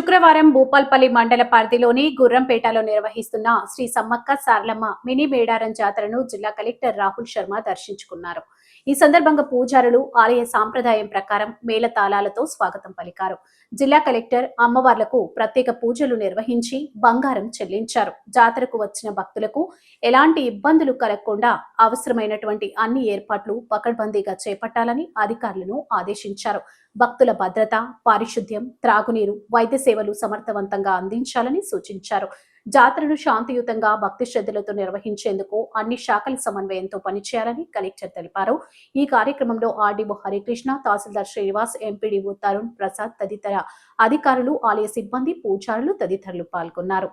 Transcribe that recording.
శుక్రవారం భూపాల్పల్లి మండల పరిధిలోని గుర్రంపేటలో నిర్వహిస్తున్న శ్రీ సమ్మక్క సారలమ్మ మినీ మేడారం జాతరను జిల్లా కలెక్టర్ రాహుల్ శర్మ దర్శించుకున్నారు. ఈ సందర్భంగా పూజారులు ఆలయ సాంప్రదాయం ప్రకారం మేళతాళాలతో స్వాగతం పలికారు. జిల్లా కలెక్టర్ అమ్మవార్లకు ప్రత్యేక పూజలు నిర్వహించి బంగారం చెల్లించారు. జాతరకు వచ్చిన భక్తులకు ఎలాంటి ఇబ్బందులు కలగకుండా అవసరమైనటువంటి అన్ని ఏర్పాట్లు పకడ్బందీగా చేపట్టాలని అధికారులను ఆదేశించారు. భక్తుల భద్రత, పారిశుద్ధ్యం, త్రాగునీరు, వైద్య సేవలు సమర్థవంతంగా అందించాలని సూచించారు. జాతరను శాంతియుతంగా భక్తి శ్రద్ధలతో నిర్వహించేందుకు అన్ని శాఖల సమన్వయంతో పనిచేయాలని కలెక్టర్ తెలిపారు. ఈ కార్యక్రమంలో ఆర్డీఓ హరికృష్ణ, తహసీల్దార్ శ్రీనివాస్, ఎంపీడీఓ తరుణ్ ప్రసాద్ తదితర అధికారులు, ఆలయ సిబ్బంది, పూజారులు తదితరులు పాల్గొన్నారు.